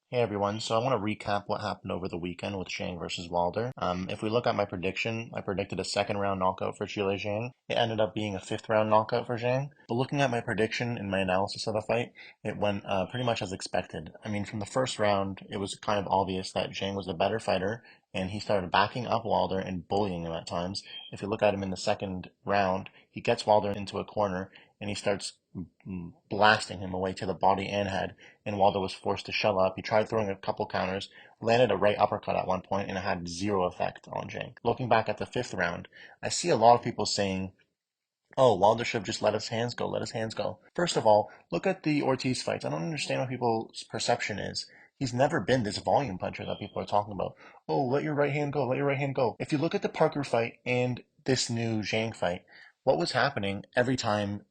Hey everyone, so I want to recap what happened over the weekend with Zhang versus Wilder. If we look at my prediction, I predicted a second round knockout for Zhang. It ended up being a fifth round knockout for Zhang. But looking at my prediction and my analysis of the fight, it went pretty much as expected. I mean, from the first round, it was kind of obvious that Zhang was the better fighter, and he started backing up Wilder and bullying him at times. If you look at him in the second round, he gets Wilder into a corner and he starts blasting him away to the body and head, and Waldo was forced to shell up. He tried throwing a couple counters, landed a right uppercut at one point, and it had zero effect on Jake. Looking back at the fifth round, I see a lot of people saying, oh, Wilder should have just let his hands go, let his hands go. First of all, look at the Ortiz fights. I don't understand what people's perception is. He's never been this volume puncher that people are talking about. Oh, let your right hand go, let your right hand go. If you look at the Parker fight and this new Zhang fight, what was happening every time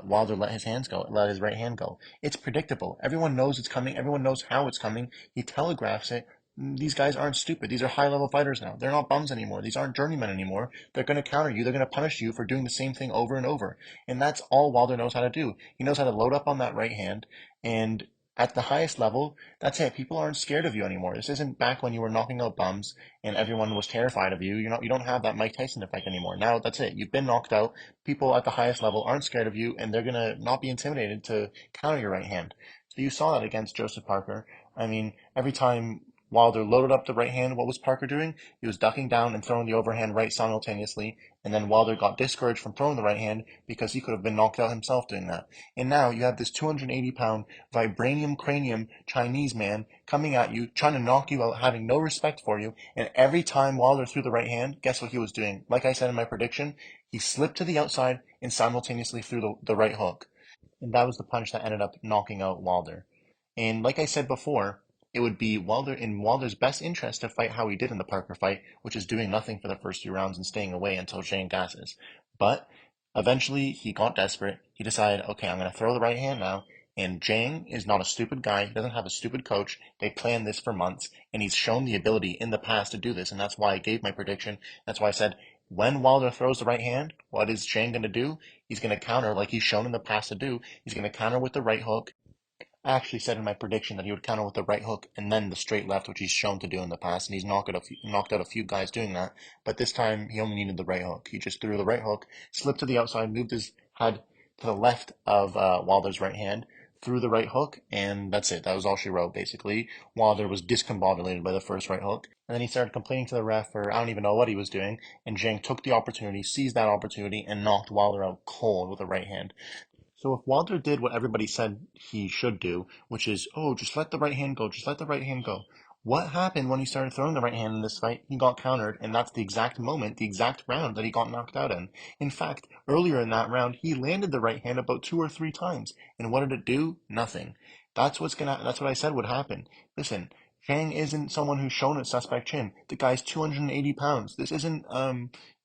Wilder let his hands go, let his right hand go? It's predictable. Everyone knows it's coming. Everyone knows how it's coming. He telegraphs it. These guys aren't stupid. These are high level fighters now. They're not bums anymore. These aren't journeymen anymore. They're going to counter you. They're going to punish you for doing the same thing over and over. And that's all Wilder knows how to do. He knows how to load up on that right hand. And at the highest level, that's it. People aren't scared of you anymore. This isn't back when you were knocking out bums and everyone was terrified of you. You don't have that Mike Tyson effect anymore. Now that's it. You've been knocked out. People at the highest level aren't scared of you, and they're gonna not be intimidated to counter your right hand. So you saw that against Joseph Parker. I mean, every time Wilder loaded up the right hand, what was Parker doing? He was ducking down and throwing the overhand right simultaneously, and then Wilder got discouraged from throwing the right hand because he could have been knocked out himself doing that. And now you have this 280-pound vibranium cranium Chinese man coming at you, trying to knock you out, having no respect for you, and every time Wilder threw the right hand, guess what he was doing? Like I said in my prediction, he slipped to the outside and simultaneously threw the right hook. And that was the punch that ended up knocking out Wilder. And like I said before, it would be Wilder's best interest to fight how he did in the Parker fight, which is doing nothing for the first few rounds and staying away until Shane gasses. But eventually he got desperate. He decided, okay, I'm going to throw the right hand now. And Zhang is not a stupid guy. He doesn't have a stupid coach. They planned this for months, and he's shown the ability in the past to do this. And that's why I gave my prediction. That's why I said, when Wilder throws the right hand, what is Zhang going to do? He's going to counter like he's shown in the past to do. He's going to counter with the right hook. I actually said in my prediction that he would counter with the right hook and then the straight left, which he's shown to do in the past, and he's knocked out a few guys doing that. But this time, he only needed the right hook. He just threw the right hook, slipped to the outside, moved his head to the left of Wilder's right hand, threw the right hook, and that's it. That was all she wrote, basically. Wilder was discombobulated by the first right hook, and then he started complaining to the ref for I don't even know what he was doing, and Zhang took the opportunity, seized that opportunity, and knocked Wilder out cold with a right hand. So if Wilder did what everybody said he should do, which is, oh, just let the right hand go, just let the right hand go. What happened when he started throwing the right hand in this fight? He got countered, and that's the exact moment, the exact round that he got knocked out in. In fact, earlier in that round, he landed the right hand about two or three times. And what did it do? Nothing. That's what I said would happen. Listen, Zhang isn't someone who's shown a suspect chin. The guy's 280 pounds. This isn't,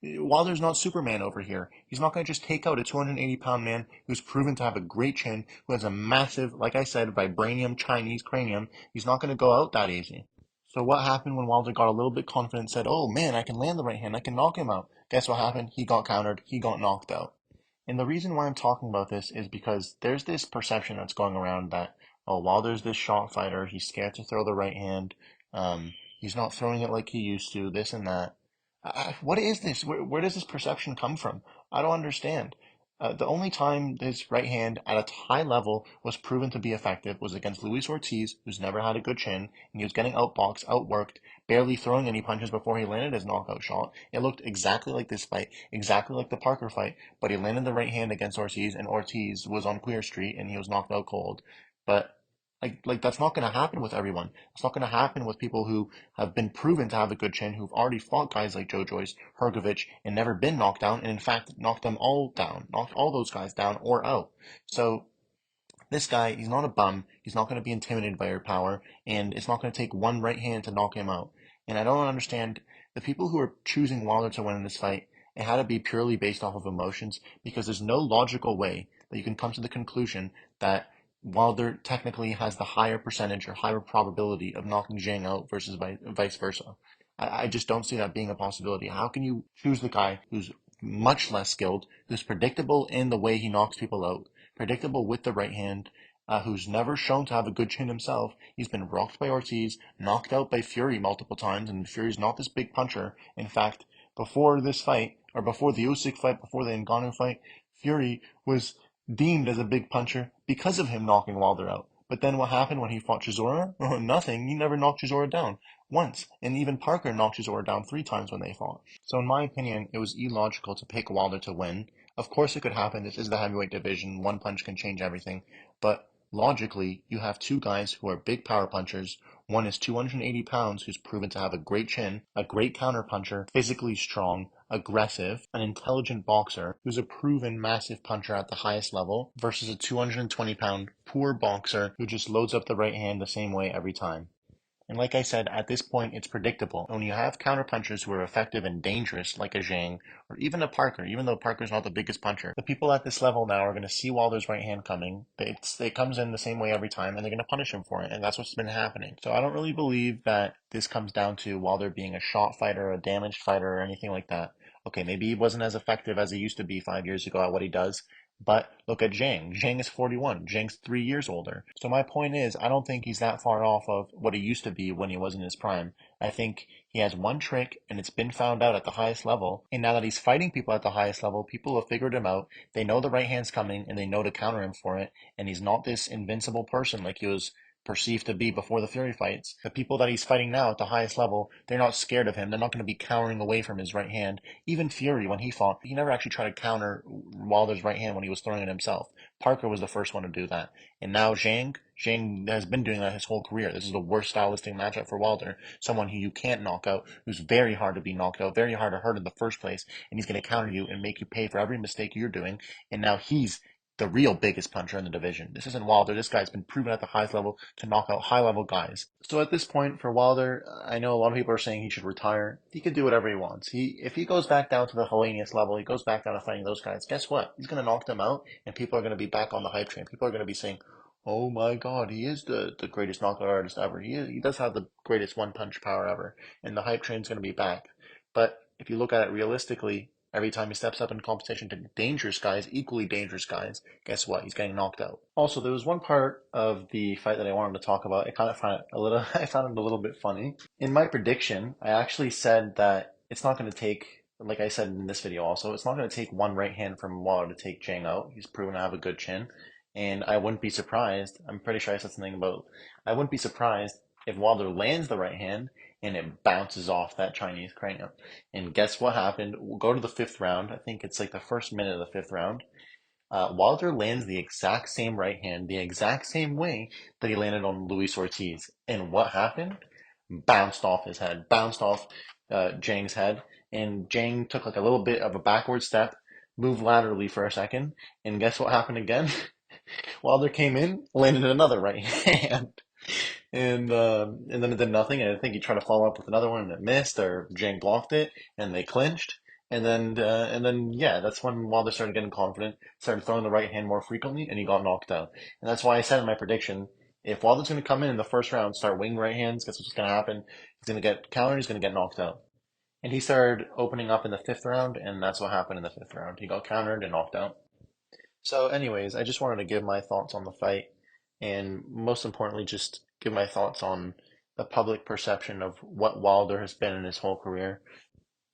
Wilder's not Superman over here. He's not going to just take out a 280-pound man who's proven to have a great chin, who has a massive, like I said, vibranium Chinese cranium. He's not going to go out that easy. So what happened when Wilder got a little bit confident and said, oh man, I can land the right hand, I can knock him out? Guess what happened? He got countered, he got knocked out. And the reason why I'm talking about this is because there's this perception that's going around that, oh, Wilder's this shot fighter, he's scared to throw the right hand, he's not throwing it like he used to, this and that. What is this? Where does this perception come from? I don't understand. The only time this right hand at a high level was proven to be effective was against Luis Ortiz, who's never had a good chin, and he was getting outboxed, outworked, barely throwing any punches before he landed his knockout shot. It looked exactly like this fight, exactly like the Parker fight, but he landed the right hand against Ortiz, and Ortiz was on Queer Street, and he was knocked out cold. But like that's not going to happen with everyone. It's not going to happen with people who have been proven to have a good chin, who've already fought guys like Joe Joyce, Hergovich, and never been knocked down, and in fact knocked them all down, knocked all those guys down or out. So this guy, he's not a bum. He's not going to be intimidated by your power, and it's not going to take one right hand to knock him out. And I don't understand the people who are choosing Wilder to win in this fight. It had to be purely based off of emotions because there's no logical way that you can come to the conclusion that Wilder technically has the higher percentage or higher probability of knocking Zhang out versus vice versa. I just don't see that being a possibility. How can you choose the guy who's much less skilled, who's predictable in the way he knocks people out, predictable with the right hand, who's never shown to have a good chin himself. He's been rocked by Ortiz, knocked out by Fury multiple times, and Fury's not this big puncher. In fact, before this fight, or before the Usyk fight, before the Ngannou fight, Fury was deemed as a big puncher because of him knocking Wilder out. But then what happened when he fought Chisora? Nothing. He never knocked Chisora down once. And even Parker knocked Chisora down 3 times when they fought. So in my opinion, it was illogical to pick Wilder to win. Of course it could happen. This is the heavyweight division. One punch can change everything. But logically, you have two guys who are big power punchers. One is 280 pounds, who's proven to have a great chin, a great counter puncher, physically strong, aggressive, an intelligent boxer who's a proven massive puncher at the highest level, versus a 220-pound poor boxer who just loads up the right hand the same way every time. And like I said, at this point, it's predictable. When you have counterpunchers who are effective and dangerous, like a Zhang, or even a Parker, even though Parker's not the biggest puncher, the people at this level now are going to see Wilder's right hand coming. It comes in the same way every time, and they're going to punish him for it. And that's what's been happening. So I don't really believe that this comes down to Wilder being a shot fighter, a damaged fighter, or anything like that. Okay, maybe he wasn't as effective as he used to be 5 years ago at what he does, but look at Zhang. Zhang is 41. Zhang's 3 years older. So my point is, I don't think he's that far off of what he used to be when he was in his prime. I think he has one trick, and it's been found out at the highest level. And now that he's fighting people at the highest level, people have figured him out. They know the right hand's coming, and they know to counter him for it. And he's not this invincible person like he was perceived to be before the Fury fights. The people that he's fighting now at the highest level, they're not scared of him. They're not going to be cowering away from his right hand. Even Fury, when he fought, he never actually tried to counter Wilder's right hand when he was throwing it himself. Parker was the first one to do that. And now Zhang has been doing that his whole career. This is the worst stylistic matchup for Wilder. Someone who you can't knock out, who's very hard to be knocked out, very hard to hurt in the first place, and he's going to counter you and make you pay for every mistake you're doing. And now he's the real biggest puncher in the division. This isn't Wilder. This guy's been proven at the highest level to knock out high level guys. So at this point for Wilder, I know a lot of people are saying he should retire. He can do whatever he wants. If he goes back down to the Helenius level, he goes back down to fighting those guys, guess what? He's going to knock them out, and people are going to be back on the hype train. People are going to be saying, oh my God, he is the greatest knockout artist ever. He does have the greatest one punch power ever, and the hype train's going to be back. But if you look at it realistically, every time he steps up in competition to dangerous guys, equally dangerous guys, guess what? He's getting knocked out. Also, there was one part of the fight that I wanted to talk about. I kind of found it a little, I found it a little bit funny. In my prediction, I actually said that it's not going to take, like I said in this video also, it's not going to take one right hand from Wilder to take Zhang out. He's proven to have a good chin. And I wouldn't be surprised, I'm pretty sure I said something about, I wouldn't be surprised if Wilder lands the right hand and it bounces off that Chinese cranium. And guess what happened? We'll go to the fifth round. I think it's like the first minute of the fifth round. Wilder lands the exact same right hand, the exact same way that he landed on Luis Ortiz. And what happened? Bounced off his head, bounced off Zhang's head. And Zhang took like a little bit of a backward step, moved laterally for a second. And guess what happened again? Wilder came in, landed another right hand. And then it did nothing. And I think he tried to follow up with another one and it missed, or Zhang blocked it, and they clinched. And then yeah, that's when Wilder started getting confident, started throwing the right hand more frequently, and he got knocked out. And that's why I said in my prediction, if Wilder's going to come in the first round, start winging right hands, guess what's going to happen? He's going to get countered, he's going to get knocked out. And he started opening up in the fifth round, and that's what happened in the fifth round. He got countered and knocked out. So, anyways, I just wanted to give my thoughts on the fight, and most importantly, just give my thoughts on the public perception of what Wilder has been in his whole career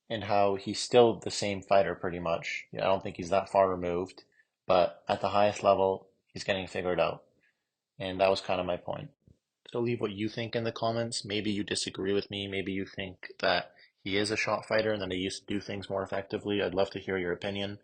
and how he's still the same fighter pretty much. I don't think he's that far removed, but at the highest level, he's getting figured out. And that was kind of my point. So leave what you think in the comments. Maybe you disagree with me. Maybe you think that he is a shot fighter and that he used to do things more effectively. I'd love to hear your opinion.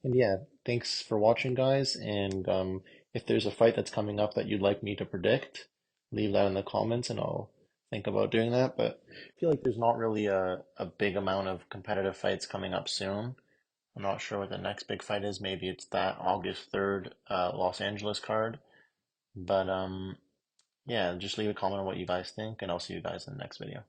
And yeah, thanks for watching, guys. And if there's a fight that's coming up that you'd like me to predict, leave that in the comments and I'll think about doing that. But I feel like there's not really a big amount of competitive fights coming up soon. I'm not sure what the next big fight is. Maybe it's that August 3rd Los Angeles card. But yeah, just leave a comment on what you guys think, and I'll see you guys in the next video.